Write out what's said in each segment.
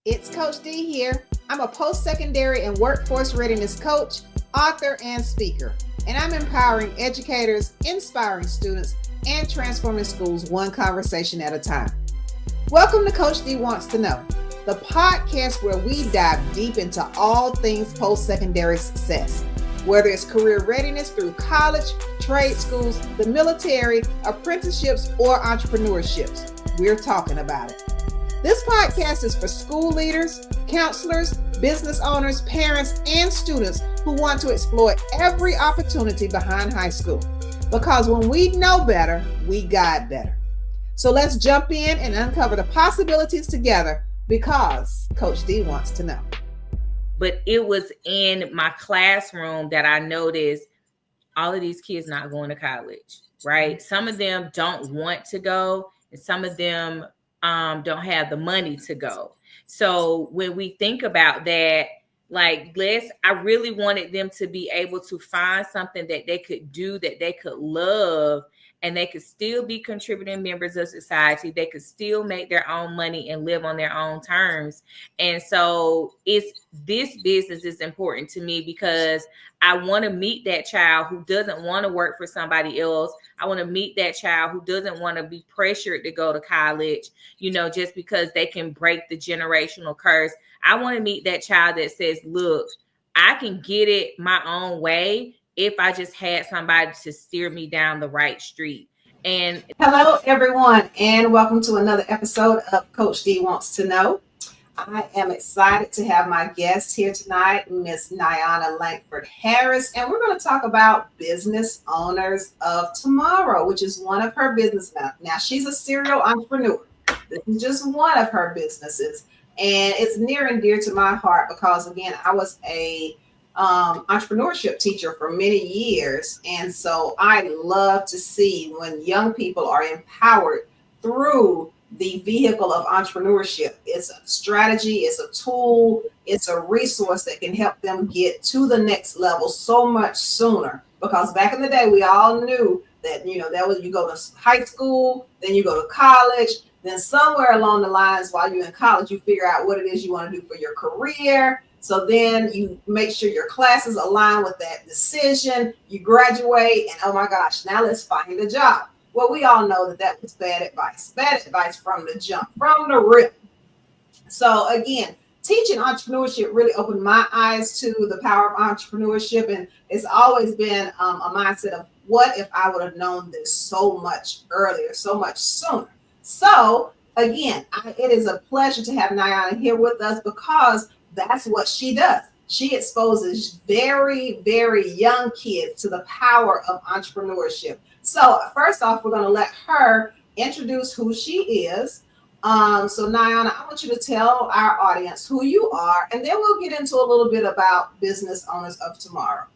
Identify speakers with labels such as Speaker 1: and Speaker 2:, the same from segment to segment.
Speaker 1: It's Coach D here. I'm a post-secondary and workforce readiness coach, author, and speaker. And I'm empowering educators, inspiring students, and transforming schools one conversation at a time. Welcome to Coach D Wants to Know, the podcast where we dive deep into all things post-secondary success. Whether it's career readiness through college, trade schools, the military, apprenticeships, or entrepreneurships, we're talking about it. This podcast is for school leaders, counselors, business owners, parents, and students who want to explore every opportunity behind high school. Because when we know better, we guide better. So let's jump in and uncover the possibilities together because Coach D wants to know.
Speaker 2: But it was in my classroom that I noticed all of these kids not going to college, right? Some of them don't want to go, and some of them don't have the money to go. So when we think about that, I really wanted them to be able to find something that they could do, that they could love, and they could still be contributing members of society. They could still make their own money and live on their own terms. And so this business is important to me because I want to meet that child who doesn't want to work for somebody else. I want to meet that child who doesn't want to be pressured to go to college, just because they can break the generational curse. I want to meet that child that says, look, I can get it my own way if I just had somebody to steer me down the right street. And
Speaker 1: hello, everyone, and welcome to another episode of Coach D Wants to Know. I am excited to have my guest here tonight, Miss Nyanna Langford Harris, and we're going to talk about business owners of tomorrow, which is one of her businesses. Now, she's a serial entrepreneur. This is just one of her businesses, and it's near and dear to my heart because, again, I was a entrepreneurship teacher for many years. And so I love to see when young people are empowered through the vehicle of entrepreneurship. It's a strategy, it's a tool, it's a resource that can help them get to the next level so much sooner. Because back in the day, we all knew that, that was, you go to high school, then you go to college, then somewhere along the lines while you're in college, you figure out what it is you want to do for your career. So then you make sure your classes align with that decision. You graduate and oh my gosh, now let's find a job. Well, we all know that was bad advice from the jump, from the rip. So again, teaching entrepreneurship really opened my eyes to the power of entrepreneurship. And it's always been a mindset of what if I would have known this so much earlier, so much sooner. So again, it is a pleasure to have Nyanna here with us because that's what she does. She exposes very, very young kids to the power of entrepreneurship. So first off, we're going to let her introduce who she is. So Nyanna, I want you to tell our audience who you are, and then we'll get into a little bit about business owners of tomorrow.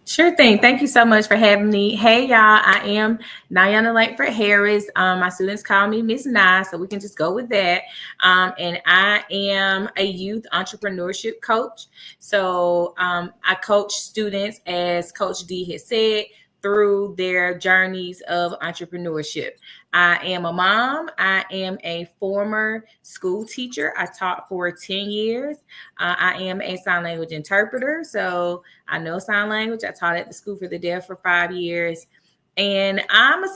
Speaker 2: Sure thing. Thank you so much for having me. Hey, y'all. I am Nyanna Langford Harris. My students call me Miss Nye, so we can just go with that. And I am a youth entrepreneurship coach. So I coach students, as Coach D has said, through their journeys of entrepreneurship. I am a mom. I am a former school teacher. I taught for 10 years. I am a sign language interpreter. So I know sign language. I taught at the School for the Deaf for 5 years. And I'm a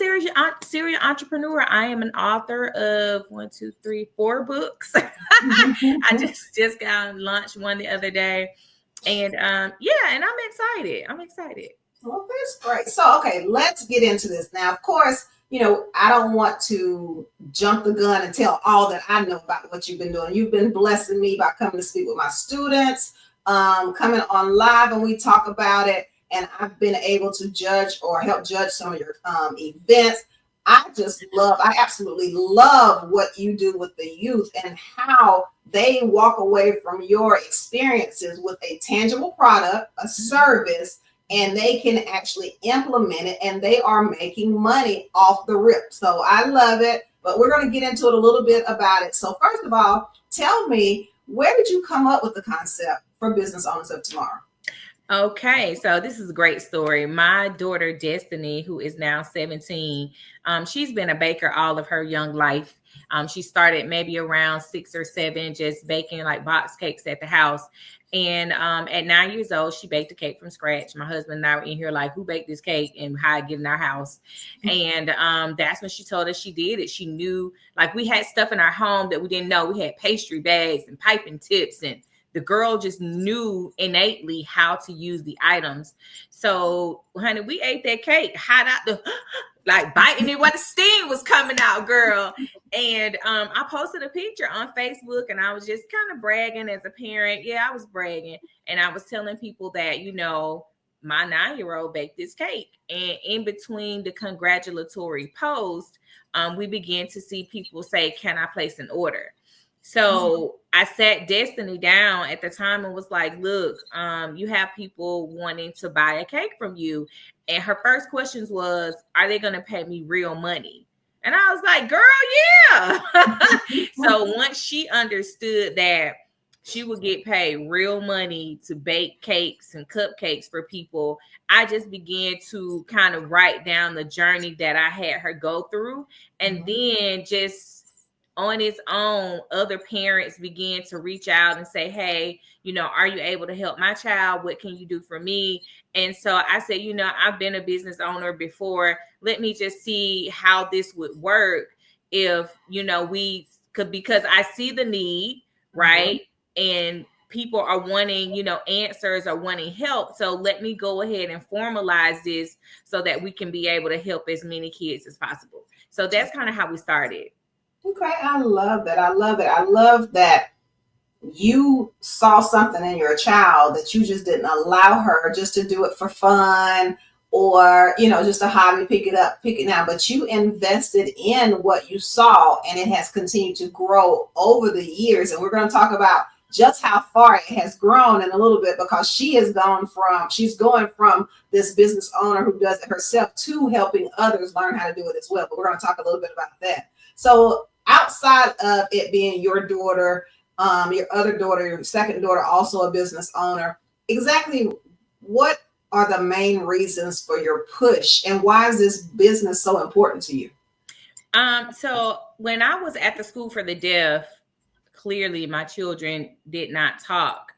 Speaker 2: serial entrepreneur. I am an author of 4 books. I just got launched one the other day. And and I'm excited.
Speaker 1: Well, that's great. So, okay, let's get into this. Now, of course, I don't want to jump the gun and tell all that I know about what you've been doing. You've been blessing me by coming to speak with my students, coming on live and we talk about it. And I've been able to judge or help judge some of your events. I absolutely love what you do with the youth and how they walk away from your experiences with a tangible product, a service, and they can actually implement it and they are making money off the rip. So I love it, but we're going to get into it a little bit about it. So first of all, tell me, where did you come up with the concept for business owners of tomorrow?
Speaker 2: Okay, so this is a great story. My daughter Destiny, who is now 17, she's been a baker all of her young life. She started maybe around 6 or 7, just baking like box cakes at the house. And at 9 years old, she baked a cake from scratch. My husband and I were in here like, who baked this cake and how I get in our house? And that's when she told us she did it. She knew, like, we had stuff in our home that we didn't know. We had pastry bags and piping tips, and the girl just knew innately how to use the items. So, honey, we ate that cake hot out the like biting it while the steam was coming out, girl. And I posted a picture on Facebook, and I was just kind of bragging as a parent. Yeah, I was bragging, and I was telling people that, my 9-year-old baked this cake. And in between the congratulatory post, we began to see people say, "Can I place an order?" So I sat Destiny down at the time and was like, look, you have people wanting to buy a cake from you. And her first questions was, are they going to pay me real money? And I was like, girl, yeah. So once she understood that she would get paid real money to bake cakes and cupcakes for people, I just began to kind of write down the journey that I had her go through. And then just on its own, other parents began to reach out and say, hey, are you able to help my child? What can you do for me? And so I said, I've been a business owner before. Let me just see how this would work if, we could, because I see the need, right? And people are wanting, answers or wanting help. So let me go ahead and formalize this so that we can be able to help as many kids as possible. So that's kind of how we started.
Speaker 1: Okay, I love that. I love it. I love that you saw something in your child that you just didn't allow her just to do it for fun or, just a hobby, pick it up, pick it down, but you invested in what you saw and it has continued to grow over the years. And we're going to talk about just how far it has grown in a little bit, because she's going from this business owner who does it herself to helping others learn how to do it as well. But we're going to talk a little bit about that. So outside of it being your daughter, your other daughter, your second daughter, also a business owner, exactly what are the main reasons for your push, and why is this business so important to you?
Speaker 2: So when I was at the school for the deaf, clearly my children did not talk.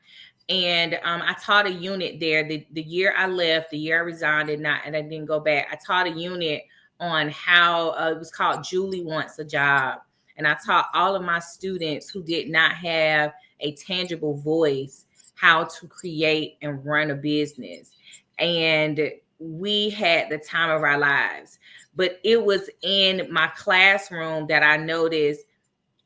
Speaker 2: And I taught a unit there. The year I left, the year I resigned and I didn't go back, I taught a unit on how it was called Julie Wants a Job. And I taught all of my students who did not have a tangible voice how to create and run a business. And we had the time of our lives. But it was in my classroom that I noticed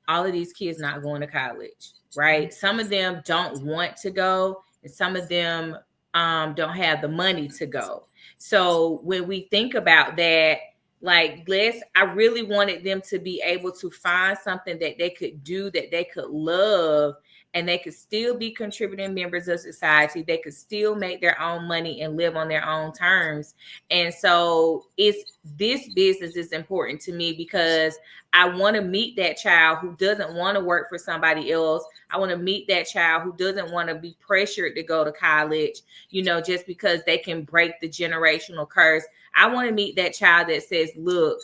Speaker 2: all of these kids not going to college, right? Some of them don't want to go, and some of them don't have the money to go. So when we think about that, like, I really wanted them to be able to find something that they could do, that they could love, and they could still be contributing members of society. They could still make their own money and live on their own terms. And so this business is important to me because I want to meet that child who doesn't want to work for somebody else. I want to meet that child who doesn't want to be pressured to go to college, just because they can break the generational curse. I want to meet that child that says, look,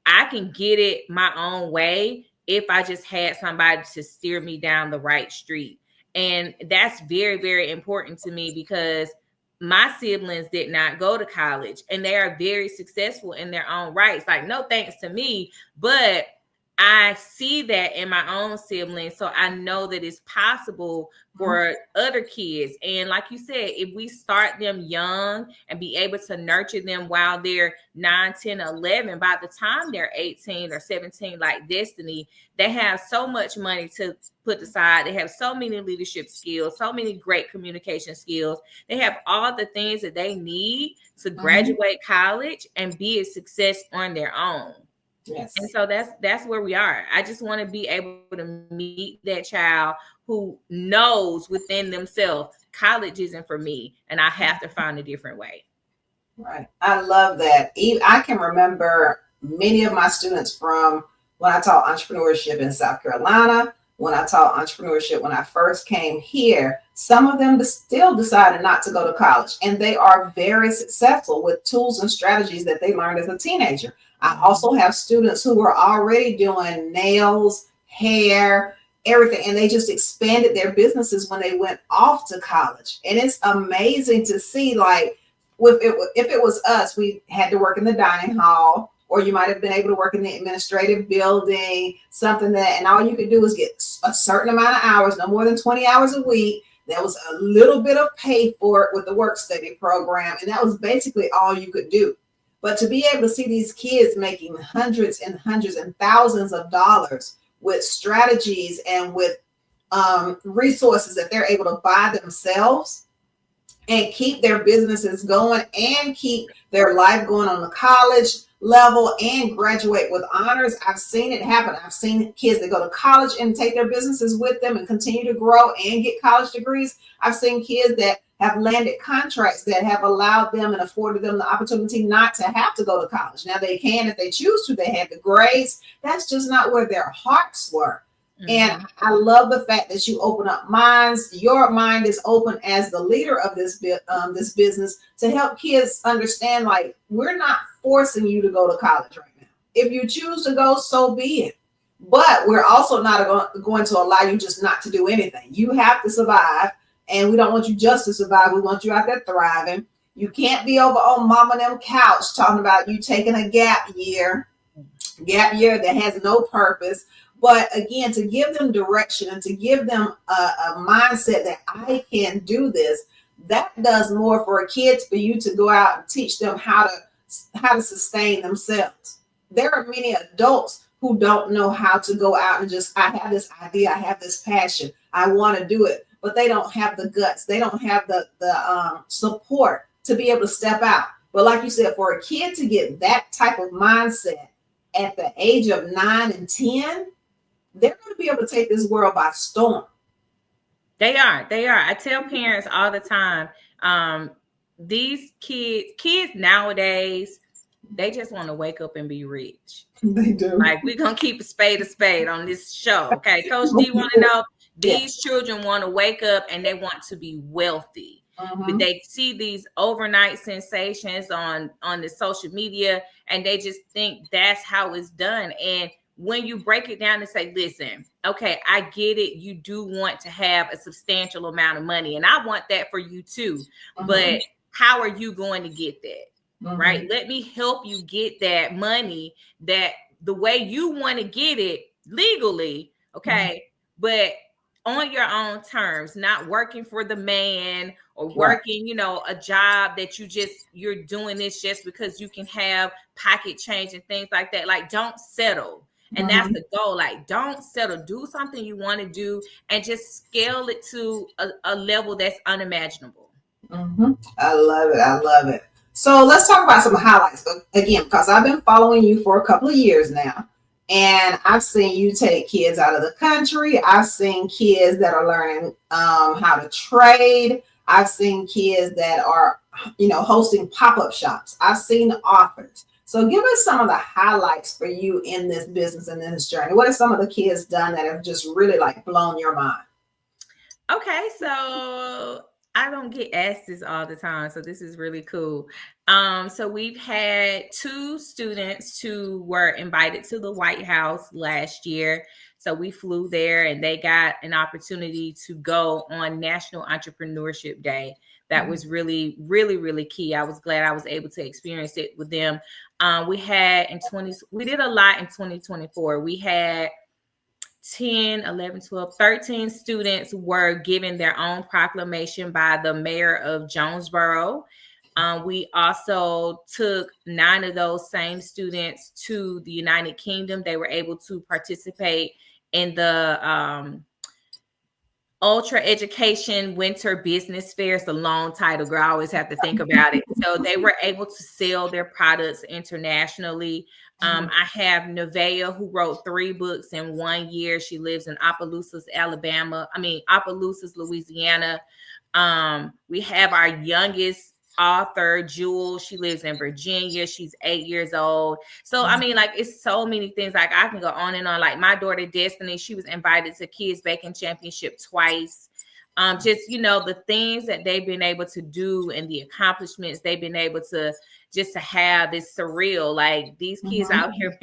Speaker 2: I can get it my own way if I just had somebody to steer me down the right street. And that's very, very important to me because my siblings did not go to college and they are very successful in their own rights. Like, no thanks to me, but I see that in my own siblings. So I know that it's possible for other kids. And like you said, if we start them young and be able to nurture them while they're 9, 10, 11, by the time they're 18 or 17, like Destiny, they have so much money to put aside. They have so many leadership skills, so many great communication skills. They have all the things that they need to graduate college and be a success on their own.
Speaker 1: Yes.
Speaker 2: And so that's where we are. I just want to be able to meet that child who knows within themselves, college isn't for me, and I have to find a different way.
Speaker 1: Right. I love that. I can remember many of my students from when I taught entrepreneurship in South Carolina. when I taught entrepreneurship when I first came here. Some of them still decided not to go to college, and they are very successful with tools and strategies that they learned as a teenager. I also have students who were already doing nails, hair, everything, and they just expanded their businesses when they went off to college. And it's amazing to see, like, if it was us, we had to work in the dining hall, or you might have been able to work in the administrative building, something that, and all you could do was get a certain amount of hours, no more than 20 hours a week. There was a little bit of pay for it with the work study program, and that was basically all you could do. But to be able to see these kids making hundreds and hundreds and thousands of dollars with strategies and with resources that they're able to buy themselves and keep their businesses going and keep their life going on the college level and graduate with honors. I've seen it happen. I've seen kids that go to college and take their businesses with them and continue to grow and get college degrees. I've seen kids that have landed contracts that have allowed them and afforded them the opportunity not to have to go to college. Now they can if they choose to. They have the grades. That's just not where their hearts were. And I love the fact that you open up minds. Your mind is open as the leader of this business to help kids understand, like, we're not forcing you to go to college right now. If you choose to go, so be it. But we're also not going to allow you just not to do anything. You have to survive, and we don't want you just to survive. We want you out there thriving. You can't be over on mama and them couch talking about you taking a gap year that has no purpose. But again, to give them direction and to give them a mindset that I can do this, that does more for kids, for you to go out and teach them how to sustain themselves. There are many adults who don't know how to go out and just, I have this idea, I have this passion, I want to do it, but they don't have the guts, they don't have the support to be able to step out. But like you said, for a kid to get that type of mindset at the age of 9 and 10, they're going to be able to take this world by storm.
Speaker 2: They are. I tell parents all the time, these kids nowadays, they just want to wake up and be rich.
Speaker 1: They do.
Speaker 2: Like, we're going to keep a spade on this show. Okay. Coach D want to know, these children want to wake up and they want to be wealthy. But they see these overnight sensations on the social media, and they just think that's how it's done. And when you break it down and say, listen, okay, I get it. You do want to have a substantial amount of money, and I want that for you too. But how are you going to get that? Right? Let me help you get that money that the way you want to get it legally. Okay. But on your own terms, not working for the man or working, a job that you're doing this just because you can have pocket change and things like that. Like, don't settle. And that's the goal. Like, don't settle. Do something you want to do and just scale it to a level that's unimaginable.
Speaker 1: I love it. So let's talk about some highlights. Again, because I've been following you for a couple of years now, and I've seen you take kids out of the country. I've seen kids that are learning how to trade. I've seen kids that are, hosting pop-up shops. I've seen authors. So give us some of the highlights for you in this business and in this journey. What are some of the kids done that have just really, like, blown your mind?
Speaker 2: Okay, so I don't get asked this all the time, so this is really cool. So we've had 2 students who were invited to the White House last year. So we flew there and they got an opportunity to go on National Entrepreneurship Day. That was really, really, really key. I was glad I was able to experience it with them. We did a lot in 2024. We had 10, 11, 12, 13 students were given their own proclamation by the mayor of Jonesboro. We also took 9 of those same students to the United Kingdom. They were able to participate in the Ultra Education Winter Business Fair. It's a long title, girl. I always have to think about it. So they were able to sell their products internationally. I have Nevaeh, who wrote 3 books in 1 year. She lives in Opelousas, Louisiana. We have our youngest author Jewel. She lives in Virginia. She's 8 years old. So I mean, like, it's so many things. Like, I can go on and on. Like, my daughter Destiny, she was invited to Kids Baking Championship twice. Just, the things that they've been able to do and the accomplishments they've been able to just to have is surreal. Like, these kids
Speaker 1: Mhm.
Speaker 2: out here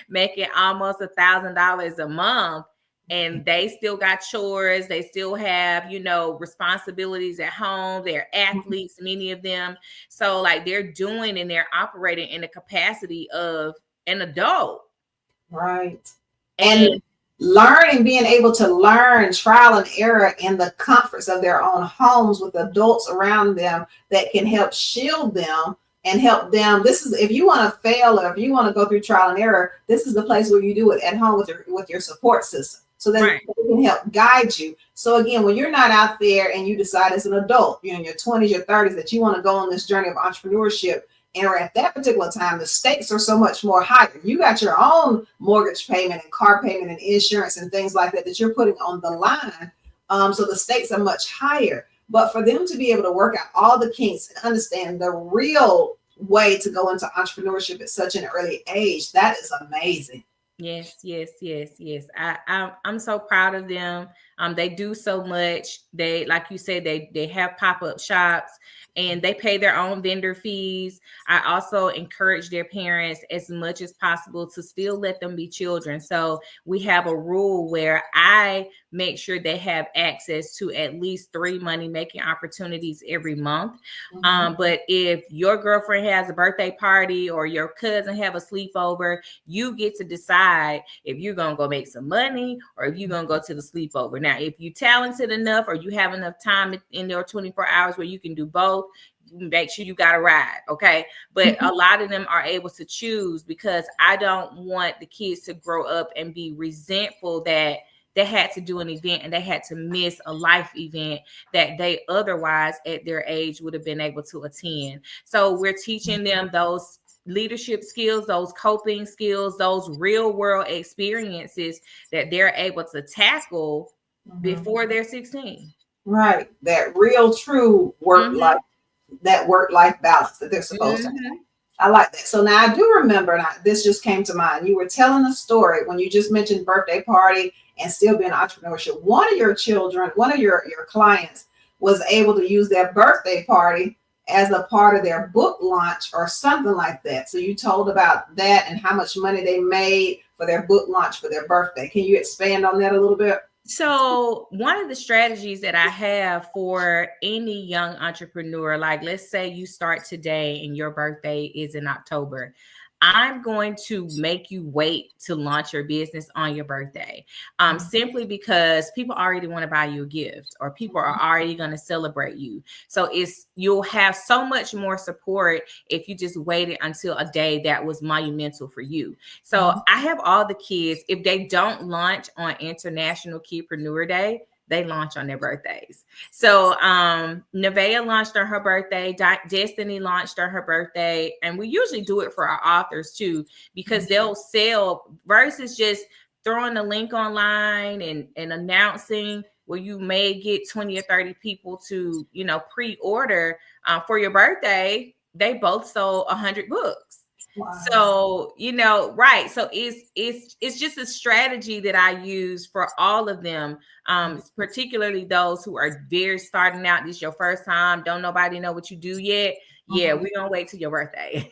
Speaker 2: making almost $1,000 a month, and they still got chores. They still have, responsibilities at home. They're athletes, many of them. So, like, they're doing and they're operating in the capacity of an adult.
Speaker 1: Right. And
Speaker 2: And
Speaker 1: being able to learn trial and error in the comforts of their own homes with adults around them that can help shield them and help them. This is, if you want to fail or if you want to go through trial and error, this is the place where you do it at home with your support system, so that
Speaker 2: right.
Speaker 1: they can help guide you. So again, when you're not out there and you decide as an adult, in your 20s, your 30s, that you want to go on this journey of entrepreneurship, and at that particular time, the stakes are so much more higher. You got your own mortgage payment and car payment and insurance and things like that you're putting on the line. So the stakes are much higher. But for them to be able to work out all the kinks and understand the real way to go into entrepreneurship at such an early age, that is amazing.
Speaker 2: Yes, yes, yes, yes. I'm so proud of them. They do so much. They, like you said, they have pop-up shops and they pay their own vendor fees. I also encourage their parents as much as possible to still let them be children. So we have a rule where I make sure they have access to at least 3 money making opportunities every month. But if your girlfriend has a birthday party or your cousin have a sleepover, you get to decide if you're going to go make some money or if you're going to go to the sleepover. Now, if you're talented enough or you have enough time in your 24 hours where you can do both, make sure you got a ride. Okay. But a lot of them are able to choose, because I don't want the kids to grow up and be resentful that they had to do an event and they had to miss a life event that they otherwise at their age would have been able to attend. So we're teaching them those leadership skills, those coping skills, those real world experiences that they're able to tackle before they're 16.
Speaker 1: Right. That real true work
Speaker 2: Mm-hmm.
Speaker 1: life, that work life balance that they're supposed to have.
Speaker 2: Mm-hmm.
Speaker 1: I like that. So now I do remember, and this just came to mind. You were telling a story when you just mentioned birthday party and still being entrepreneurship. One of your children, one of your clients was able to use their birthday party as a part of their book launch or something like that. So you told about that and how much money they made for their book launch for their birthday. Can you expand on that a little bit?
Speaker 2: So, one of the strategies that I have for any young entrepreneur, like, let's say you start today and your birthday is in October, I'm going to make you wait to launch your business on your birthday, simply because people already want to buy you a gift or people are already going to celebrate you. So you'll have so much more support if you just waited until a day that was monumental for you. So I have all the kids, if they don't launch on International Kidpreneur Day, they launch on their birthdays. So Nevaeh launched on her birthday, Destiny launched on her birthday, and we usually do it for our authors too, because they'll sell versus just throwing a link online and announcing where you may get 20 or 30 people to, pre-order for your birthday. They both sold 100 books.
Speaker 1: Wow.
Speaker 2: So, right. So it's just a strategy that I use for all of them, particularly those who are very starting out. This is your first time. Don't nobody know what you do yet. Yeah, we're gonna wait till your birthday.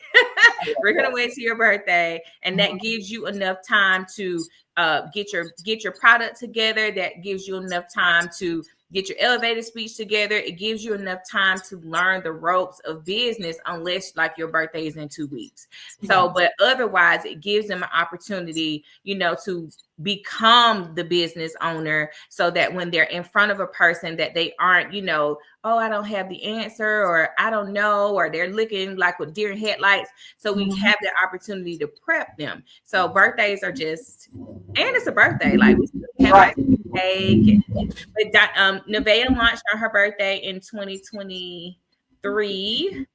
Speaker 2: We're gonna wait till your birthday, and that gives you enough time to get your product together. That gives you enough time to get your elevator speech together. It gives you enough time to learn the ropes of business, unless like your birthday is in 2 weeks. So, but otherwise it gives them an opportunity, to become the business owner, so that when they're in front of a person that they aren't, oh, I don't have the answer, or I don't know, or they're looking like with deer in headlights. So we have the opportunity to prep them. So birthdays are just, and it's a birthday. Like, we have
Speaker 1: Right.
Speaker 2: cake. But Nevaeh launched on her birthday in 2023.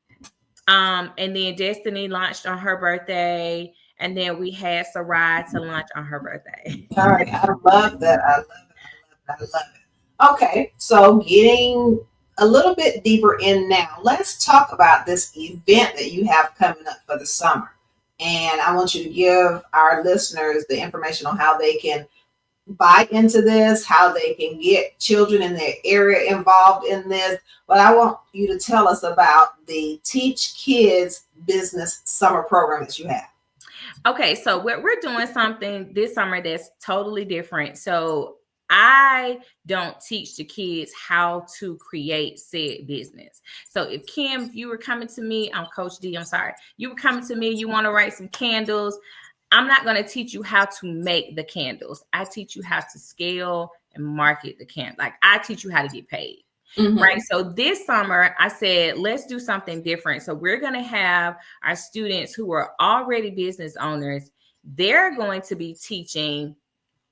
Speaker 2: And then Destiny launched on her birthday. And then we had Sarai to launch on her birthday.
Speaker 1: All right. I love that. I love it. I love it. I love it. Okay. So getting a little bit deeper in now, let's talk about this event that you have coming up for the summer. And I want you to give our listeners the information on how they can buy into this, how they can get children in their area involved in this. But I want you to tell us about the Teach Kids Business Summer Program that you have.
Speaker 2: Okay, so we're doing something this summer that's totally different. So I don't teach the kids how to create said business. So if Kim, if you were coming to me, I'm Coach D, I'm sorry. You were coming to me, you want to write some candles. I'm not going to teach you how to make the candles. I teach you how to scale and market the candle. Like I teach you how to get paid. Mm-hmm. Right. So this summer, I said, let's do something different. So we're going to have our students who are already business owners. They're going to be teaching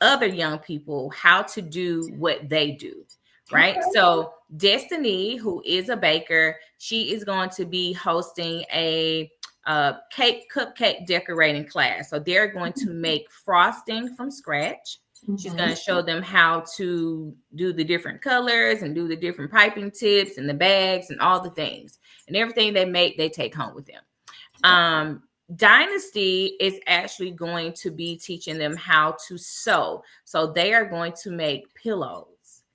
Speaker 2: other young people how to do what they do. Right. Okay. So Destiny, who is a baker, she is going to be hosting a cupcake decorating class. So they're going to make frosting from scratch. Mm-hmm. She's going to show them how to do the different colors and do the different piping tips and the bags and all the things. And everything they make, they take home with them. Dynasty is actually going to be teaching them how to sew. So they are going to make pillows.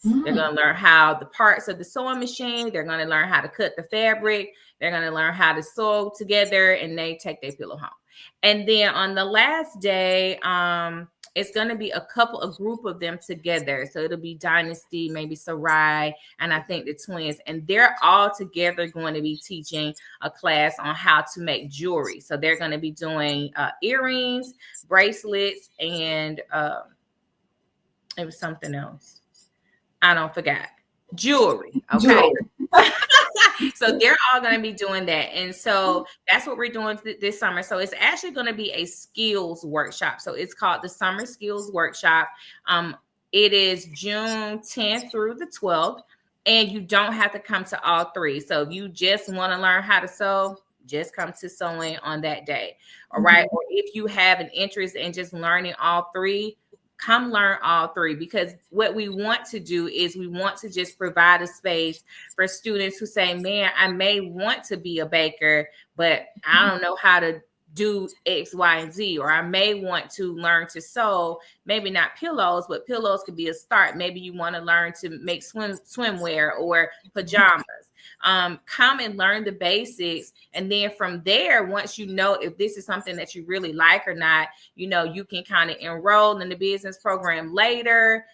Speaker 2: Mm-hmm. They're going to learn how the parts of the sewing machine. They're going to learn how to cut the fabric. They're going to learn how to sew together, and they take their pillow home. And then on the last day, it's going to be a group of them together. So it'll be Dynasty, maybe Sarai, and I think the twins. And they're all together going to be teaching a class on how to make jewelry. So they're going to be doing earrings, bracelets, and it was something else. I don't forget. Jewelry. Okay. Jewelry. So they're all going to be doing that. And so that's what we're doing this summer. So it's actually going to be a skills workshop. So it's called the Summer Skills Workshop. It is June 10th through the 12th. And you don't have to come to all three. So if you just want to learn how to sew, just come to sewing on that day. All right. Mm-hmm. Or if you have an interest in just learning all three, come learn all three, because what we want to do is we want to just provide a space for students who say, man, I may want to be a baker, but I don't know how to do X, Y, and Z, or I may want to learn to sew, maybe not pillows, but pillows could be a start. Maybe you want to learn to make swimwear or pajamas. Come and learn the basics. And then from there, once you know if this is something that you really like or not, you can kind of enroll in the business program later,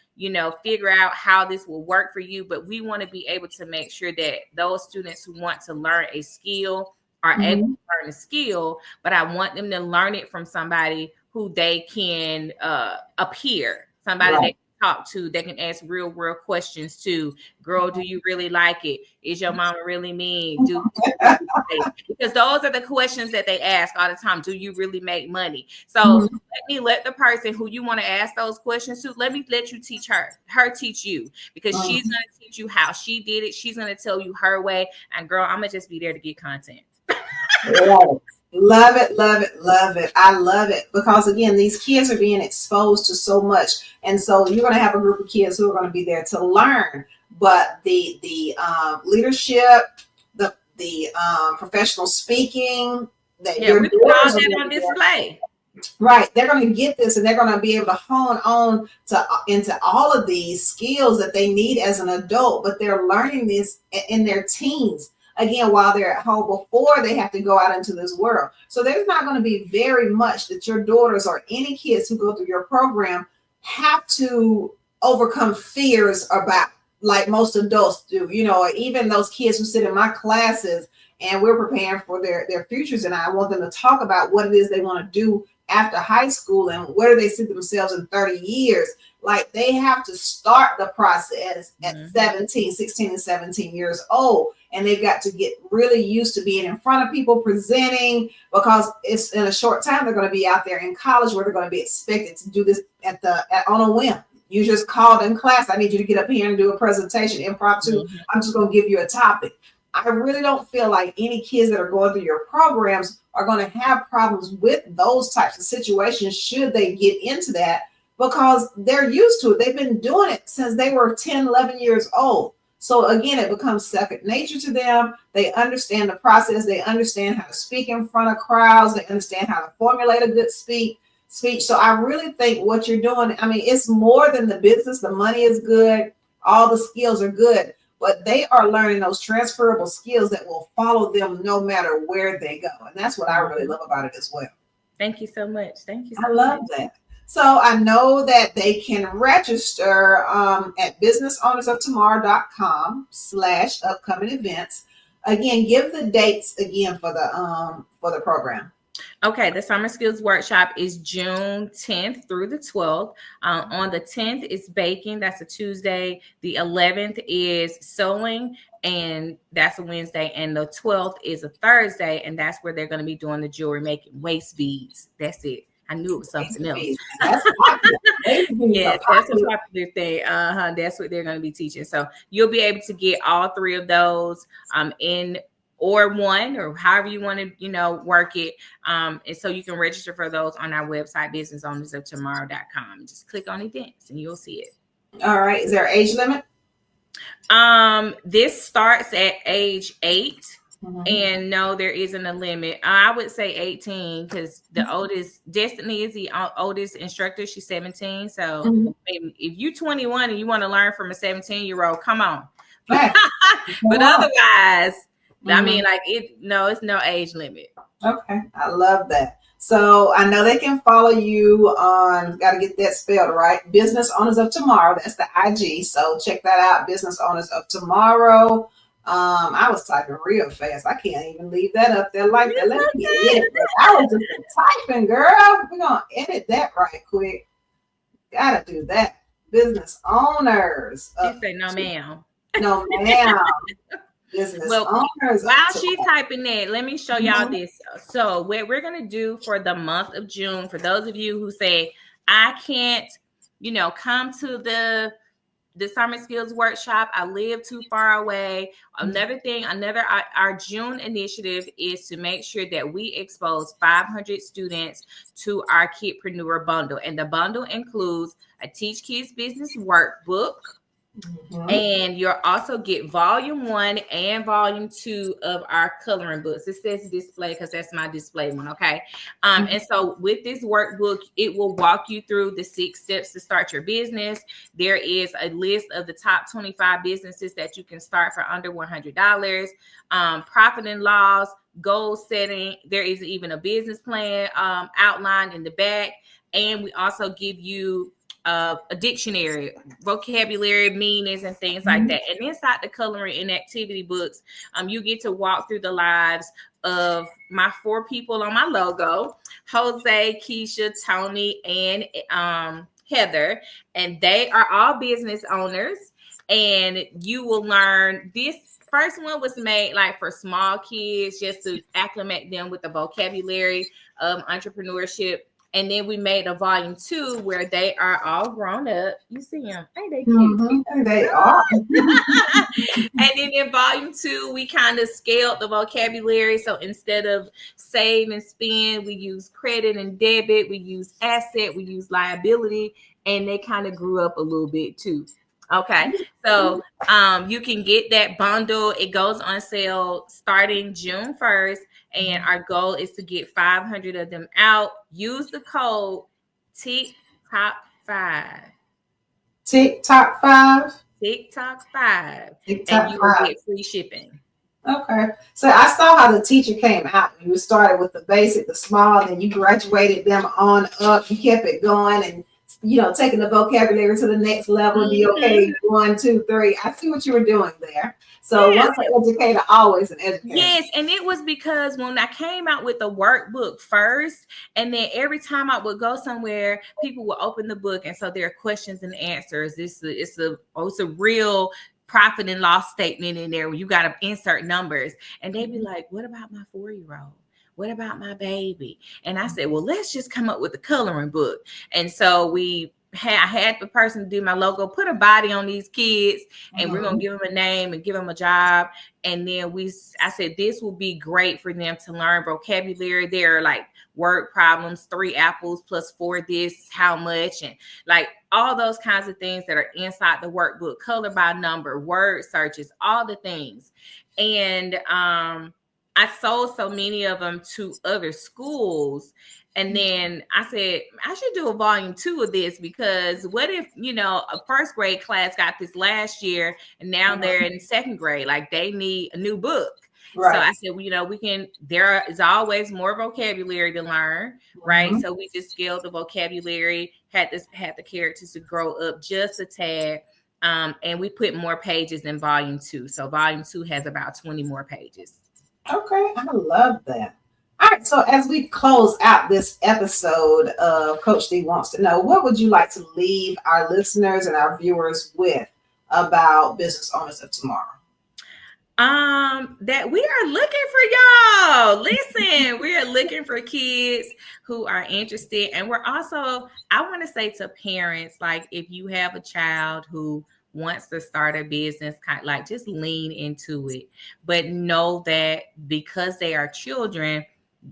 Speaker 2: figure out how this will work for you. But we want to be able to make sure that those students who want to learn a skill are able to learn a skill, but I want them to learn it from somebody who they can appear, somebody right. They can talk to, they can ask real world questions to. Girl, do you really like it? Is your mama really mean? Because those are the questions that they ask all the time. Do you really make money? So let the person who you want to ask those questions to, let you teach her teach you, because she's going to teach you how she did it. She's going to tell you her way. And girl, I'm going to just be there to get content.
Speaker 1: Love it, love it, love it. I love it, because again, these kids are being exposed to so much, and so you're going to have a group of kids who are going to be there to learn. But the leadership, the professional speaking, that
Speaker 2: we put all that on display.
Speaker 1: Right, they're going to get this, and they're going to be able to hone on into all of these skills that they need as an adult. But they're learning this in their teens. Again, while they're at home, before they have to go out into this world. So there's not going to be very much that your daughters or any kids who go through your program have to overcome fears about, like most adults do. Even those kids who sit in my classes, and we're preparing for their futures, and I want them to talk about what it is they want to do after high school and where do they see themselves in 30 years. Like, they have to start the process at 16 and 17 years old. And they've got to get really used to being in front of people, presenting, because it's in a short time they're going to be out there in college where they're going to be expected to do this on a whim. You just called in class, I need you to get up here and do a presentation, impromptu. I'm just going to give you a topic. I really don't feel like any kids that are going through your programs are going to have problems with those types of situations should they get into that, because they're used to it. They've been doing it since they were 10, 11 years old. So again, it becomes second nature to them. They understand the process. They understand how to speak in front of crowds. They understand how to formulate a good speech. So I really think what you're doing, I mean, it's more than the business. The money is good. All the skills are good, but they are learning those transferable skills that will follow them no matter where they go. And that's what I really love about it as well.
Speaker 2: Thank you so much. Thank you
Speaker 1: I
Speaker 2: so
Speaker 1: love
Speaker 2: much.
Speaker 1: that. So I know that they can register at businessownersoftomorrow.com/upcoming events. Again, give the dates again for the program.
Speaker 2: Okay, the Summer Skills Workshop is June 10th through the 12th. On the 10th is baking. That's a Tuesday. The 11th is sewing, and that's a Wednesday. And the 12th is a Thursday, and that's where they're going to be doing the jewelry making waist beads. That's it. I knew it was something else.
Speaker 1: That's popular.
Speaker 2: Yes, that's a popular thing. That's what they're going to be teaching. So you'll be able to get all three of those in or one, or however you want to, work it. And so you can register for those on our website, businessownersoftomorrow.com. Just click on events and you'll see it.
Speaker 1: All right. Is there an age limit?
Speaker 2: This starts at age 8. And no, there isn't a limit. I would say 18 because the oldest, Destiny is the oldest instructor. She's 17. So if you're 21 and you want to learn from a 17-year-old, come on. But otherwise, I mean, it's no age limit.
Speaker 1: Okay. I love that. So I know they can follow you on, got to get that spelled right, Business Owners of Tomorrow. That's the IG. So check that out, Business Owners of Tomorrow. I was typing real fast. I can't even leave that up there like that. Let me edit that. I was just typing, girl. We're going to edit that right quick. Got to do that. Business Owners.
Speaker 2: She said, no, ma'am.
Speaker 1: No, ma'am. Business owners.
Speaker 2: While she's typing that, let me show y'all this. So what we're going to do for the month of June, for those of you who say, I can't, come to the Summer Skills Workshop, I live too far away. Our June initiative is to make sure that we expose 500 students to our Kidpreneur bundle. And the bundle includes a Teach Kids Business workbook. And you'll also get volume 1 and volume 2 of our coloring books. It says display because that's my display one. Okay. And so with this workbook, it will walk you through the 6 steps to start your business. There is a list of the top 25 businesses that you can start for under $100. Profit and loss, goal setting. There is even a business plan outlined in the back. And we also give you a dictionary, vocabulary, meanings, and things like that. And inside the coloring and activity books, you get to walk through the lives of my 4 people on my logo, Jose, Keisha, Tony, and Heather. And they are all business owners. And you will learn this. First one was made like for small kids, just to acclimate them with the vocabulary of entrepreneurship. And then we made a volume 2 where they are all grown up. You see them. Ain't they cute?
Speaker 1: They are.
Speaker 2: And then in volume 2, we kind of scaled the vocabulary. So instead of save and spend, we use credit and debit. We use asset. We use liability. And they kind of grew up a little bit too. Okay. So you can get that bundle. It goes on sale starting June 1st. And our goal is to get 500 of them out. Use the code TikTok5.
Speaker 1: TikTok5?
Speaker 2: TikTok5. And you will get free shipping.
Speaker 1: Okay. So I saw how the teacher came out. You started with the basic, the small, and then you graduated them on up. You kept it going and, taking the vocabulary to the next level. Be okay. 1, 2, 3. I see what you were doing there. So once an educator, always an educator.
Speaker 2: Yes, and it was because when I came out with the workbook first, and then every time I would go somewhere, people would open the book, and so there are questions and answers. It's a real profit and loss statement in there where you got to insert numbers, and they'd be like, "What about my 4-year-old? What about my baby?" And I said, well, let's just come up with a coloring book. And so we I had the person do my logo, put a body on these kids, and we're gonna
Speaker 1: Mhm.
Speaker 2: give them a name and give them a job. And then I said this will be great for them to learn vocabulary. There are like word problems, 3 apples plus 4 this, how much, and like all those kinds of things that are inside the workbook, color by number, word searches, all the things. And I sold so many of them to other schools. And then I said, I should do a volume 2 of this, because what if, a first grade class got this last year and now they're in second grade, like they need a new book. So
Speaker 1: Right.
Speaker 2: I said, there is always more vocabulary to learn, right?
Speaker 1: Mhm.
Speaker 2: So we just scaled the vocabulary, had the characters to grow up just a tad. And we put more pages in volume 2. So volume 2 has about 20 more pages.
Speaker 1: Okay, I love that. All right, so as we close out this episode of Coach D Wants to Know, what would you like to leave our listeners and our viewers with about business owners of tomorrow?
Speaker 2: That we are looking for y'all. Listen, we are looking for kids who are interested. And we're also, I want to say to parents, like if you have a child who wants to start a business, kind of like just lean into it. But know that because they are children,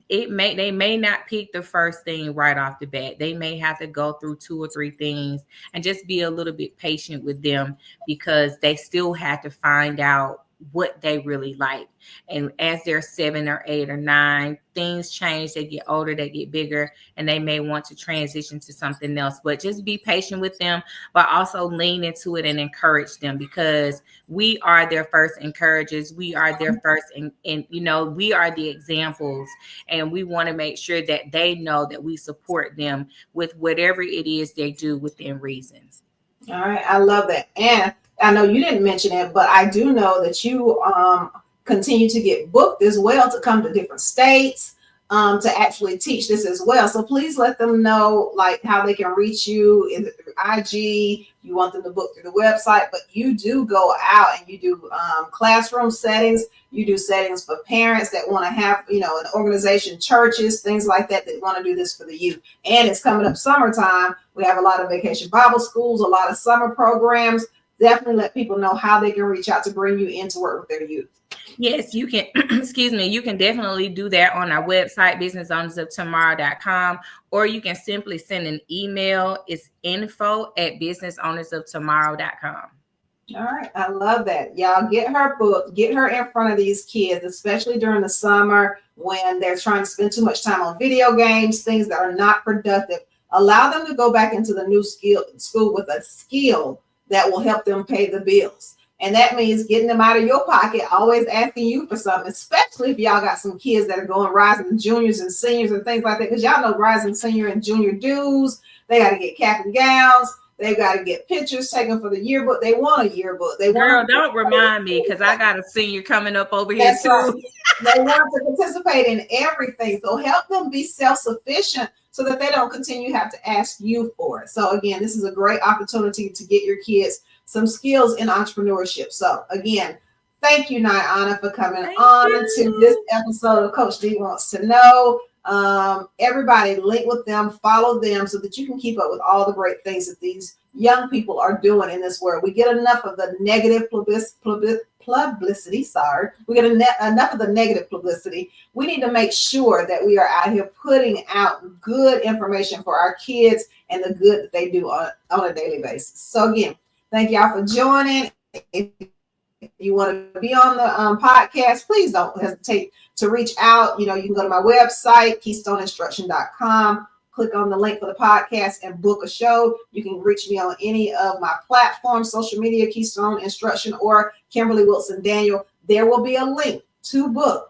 Speaker 2: they may not pick the first thing right off the bat. They may have to go through 2 or 3 things, and just be a little bit patient with them, because they still have to find out what they really like. And as they're 7 or 8 or 9, things change. They get older, they get bigger, and they may want to transition to something else. But just be patient with them, but also lean into it and encourage them, because we are their first encouragers. We are their first, and we are the examples. And we want to make sure that they know that we support them with whatever it is they do within reason.
Speaker 1: All right, I love that. And I know you didn't mention it, but I do know that you continue to get booked as well to come to different states to actually teach this as well. So please let them know like how they can reach you. Is it through IG? You want them to book through the website, but you do go out and you do classroom settings. You do settings for parents that want to have, an organization, churches, things like that want to do this for the youth. And it's coming up summertime. We have a lot of vacation Bible schools, a lot of summer programs. Definitely let people know how they can reach out to bring you in to work with their youth.
Speaker 2: Yes, you can. Excuse me. You can definitely do that on our website, businessownersoftomorrow.com, or you can simply send an email. It's info@businessownersoftomorrow.com.
Speaker 1: All right. I love that. Y'all get her book, get her in front of these kids, especially during the summer when they're trying to spend too much time on video games, things that are not productive. Allow them to go back into the new school with a skill that will help them pay the bills. And that means getting them out of your pocket, always asking you for something, especially if y'all got some kids that are going rising juniors and seniors and things like that. Because y'all know rising senior and junior dues, they got to get cap and gowns. They got to get pictures taken for the yearbook. They want a yearbook.
Speaker 2: Girl, don't remind me, because I got a senior coming up over here too.
Speaker 1: Right. They want to participate in everything. So help them be self-sufficient so that they don't continue to have to ask you for it. So again, this is a great opportunity to get your kids some skills in entrepreneurship. So again, thank you, Nyanna, for coming to this episode of Coach D Wants to Know. Everybody link with them, follow them so that you can keep up with all the great things that these young people are doing in this world. We get enough of the negative publicity. We get enough of the negative publicity. We need to make sure that we are out here putting out good information for our kids and the good that they do on a daily basis. So again, thank y'all for joining. If you want to be on the podcast, please don't hesitate to reach out. You can go to my website, keystoneinstruction.com, click on the link for the podcast and book a show. You can reach me on any of my platforms, social media, Keystone Instruction, or Kimberly Wilson Daniel. There will be a link to book.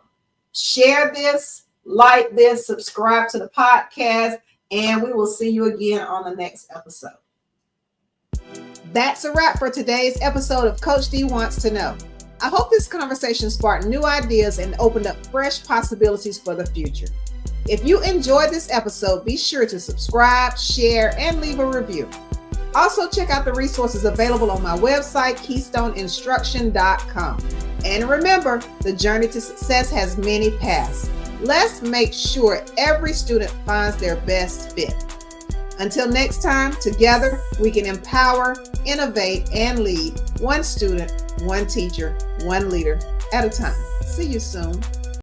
Speaker 1: Share this, like this, subscribe to the podcast, and we will see you again on the next episode. That's a wrap for today's episode of Coach D Wants to Know. I hope this conversation sparked new ideas and opened up fresh possibilities for the future. If you enjoyed this episode, be sure to subscribe, share, and leave a review. Also, check out the resources available on my website, keystoneinstruction.com. And remember, the journey to success has many paths. Let's make sure every student finds their best fit. Until next time, together we can empower, innovate, and lead one student, one teacher, one leader at a time. See you soon.